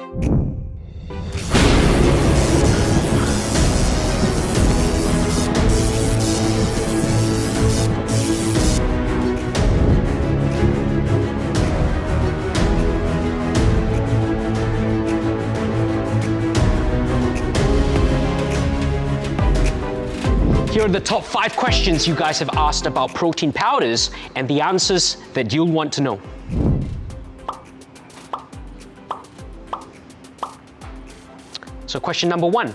Here are the top 5 questions you guys have asked about protein powders and the answers that you'll want to know. So question number 1,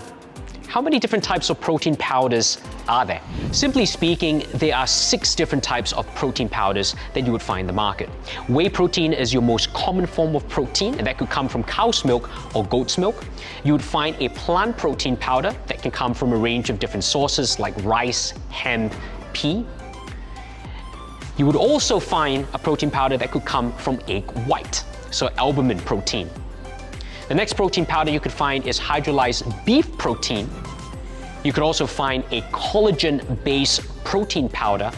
how many different types of protein powders are there? Simply speaking, there are 6 different types of protein powders that you would find in the market. Whey protein is your most common form of protein, and that could come from cow's milk or goat's milk. You would find a plant protein powder that can come from a range of different sources like rice, hemp, pea. You would also find a protein powder that could come from egg white, so albumin protein. The next protein powder you could find is hydrolyzed beef protein. You could also find a collagen-based protein powder,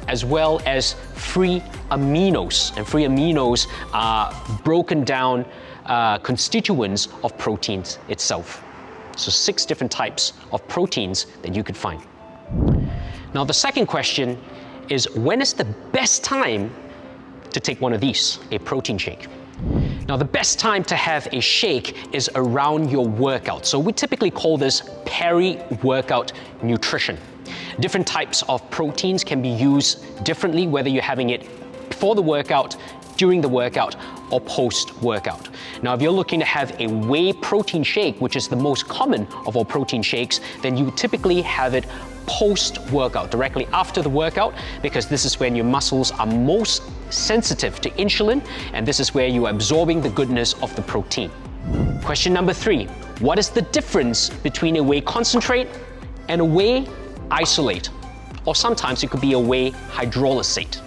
as well as free aminos. And free aminos are broken down constituents of proteins itself. So 6 different types of proteins that you could find. Now the second question is, when is the best time to take one of these, a protein shake? Now the best time to have a shake is around your workout. So we typically call this peri-workout nutrition. Different types of proteins can be used differently, whether you're having it before the workout, during the workout, or post-workout. Now if you're looking to have a whey protein shake, which is the most common of all protein shakes, then you would typically have it post-workout, directly after the workout, because this is when your muscles are most sensitive to insulin, and this is where you're absorbing the goodness of the protein. Question number 3, what is the difference between a whey concentrate and a whey isolate? Or sometimes it could be a whey hydrolysate.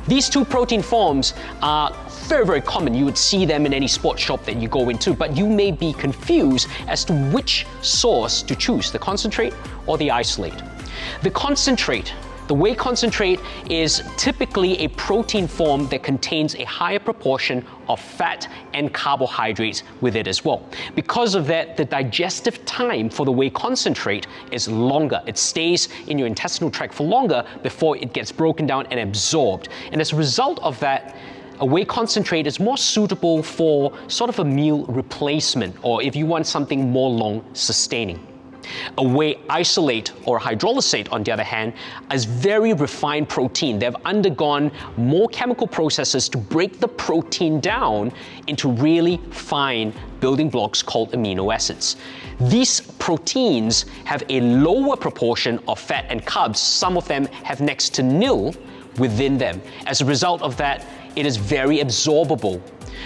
These 2 protein forms are very, very common. You would see them in any sports shop that you go into, but you may be confused as to which source to choose, the concentrate or the isolate. The whey concentrate is typically a protein form that contains a higher proportion of fat and carbohydrates with it as well. Because of that, the digestive time for the whey concentrate is longer. It stays in your intestinal tract for longer before it gets broken down and absorbed. And as a result of that, a whey concentrate is more suitable for sort of a meal replacement, or if you want something more long sustaining. A whey isolate or hydrolysate, on the other hand, is very refined protein. They've undergone more chemical processes to break the protein down into really fine building blocks called amino acids. These proteins have a lower proportion of fat and carbs. Some of them have next to nil within them. As a result of that, it is very absorbable.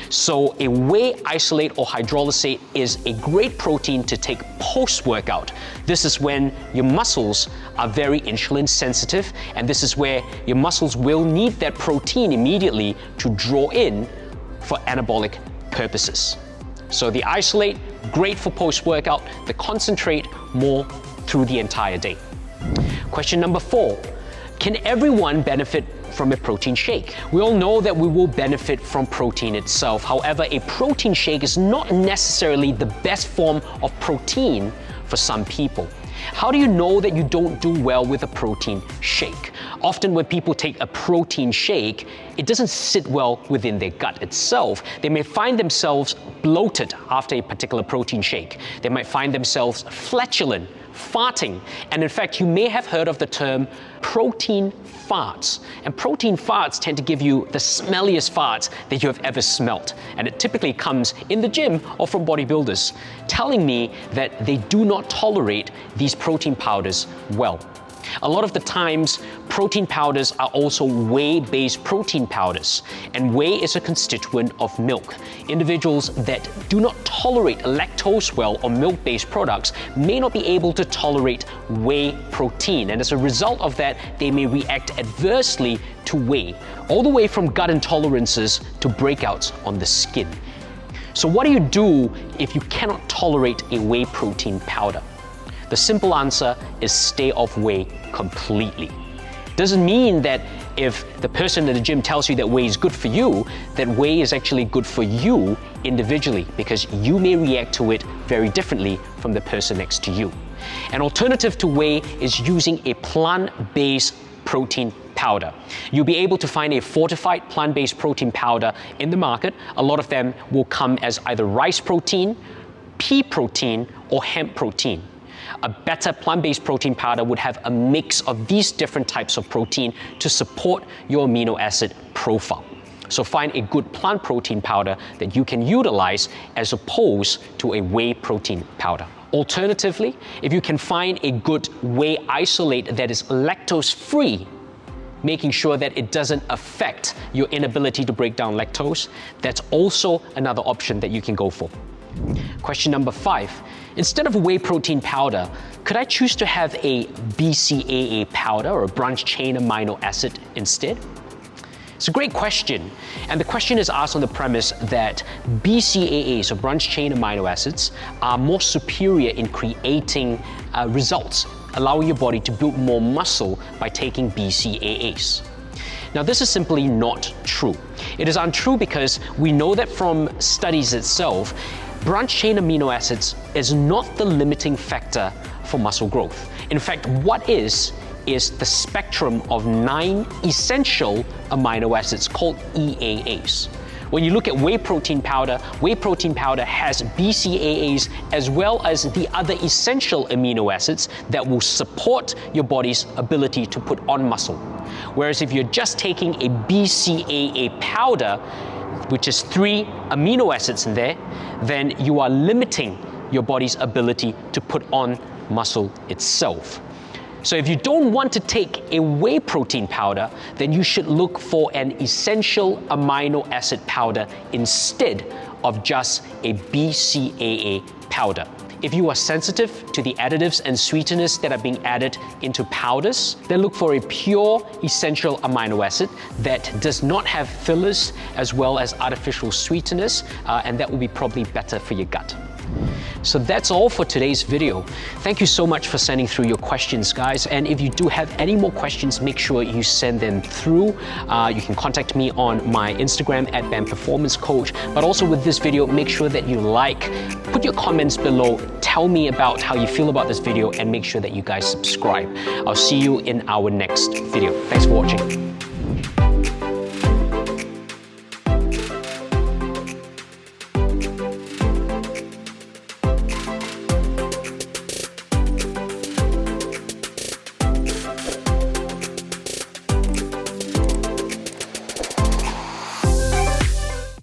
So a whey isolate or hydrolysate is a great protein to take post-workout. This is when your muscles are very insulin sensitive, and this is where your muscles will need that protein immediately to draw in for anabolic purposes. So the isolate, great for post-workout, the concentrate more through the entire day. Question number 4, can everyone benefit from a protein shake? We all know that we will benefit from protein itself. However, a protein shake is not necessarily the best form of protein for some people. How do you know that you don't do well with a protein shake? Often when people take a protein shake, it doesn't sit well within their gut itself. They may find themselves bloated after a particular protein shake. They might find themselves flatulent, farting, and in fact, you may have heard of the term protein farts. And protein farts tend to give you the smelliest farts that you have ever smelt. And it typically comes in the gym or from bodybuilders, telling me that they do not tolerate these protein powders well. A lot of the times, protein powders are also whey-based protein powders, and whey is a constituent of milk. Individuals that do not tolerate lactose well or milk-based products may not be able to tolerate whey protein, and as a result of that, they may react adversely to whey, all the way from gut intolerances to breakouts on the skin. So what do you do if you cannot tolerate a whey protein powder? The simple answer is stay off whey completely. Doesn't mean that if the person at the gym tells you that whey is good for you, that whey is actually good for you individually, because you may react to it very differently from the person next to you. An alternative to whey is using a plant-based protein powder. You'll be able to find a fortified plant-based protein powder in the market. A lot of them will come as either rice protein, pea protein, or hemp protein. A better plant-based protein powder would have a mix of these different types of protein to support your amino acid profile. So find a good plant protein powder that you can utilize as opposed to a whey protein powder. Alternatively, if you can find a good whey isolate that is lactose-free, making sure that it doesn't affect your inability to break down lactose, that's also another option that you can go for. Question number 5. Instead of a whey protein powder, could I choose to have a BCAA powder or a branched-chain amino acid instead? It's a great question, and the question is asked on the premise that BCAAs, or branched-chain amino acids, are more superior in creating results, allowing your body to build more muscle by taking BCAAs. Now, this is simply not true. It is untrue because we know that from studies itself, branched-chain amino acids is not the limiting factor for muscle growth. In fact, what is the spectrum of 9 essential amino acids called EAAs. When you look at whey protein powder has BCAAs as well as the other essential amino acids that will support your body's ability to put on muscle. Whereas if you're just taking a BCAA powder, which is 3 amino acids in there, then you are limiting your body's ability to put on muscle itself. So if you don't want to take a whey protein powder, then you should look for an essential amino acid powder instead of just a BCAA powder. If you are sensitive to the additives and sweeteners that are being added into powders, then look for a pure essential amino acid that does not have fillers as well as artificial sweeteners, and that will be probably better for your gut. So that's all for today's video. Thank you so much for sending through your questions, guys. And if you do have any more questions, make sure you send them through. You can contact me on my Instagram at BAMPerformanceCoach. But also with this video, make sure that you put your comments below, tell me about how you feel about this video, and make sure that you guys subscribe. I'll see you in our next video. Thanks for watching.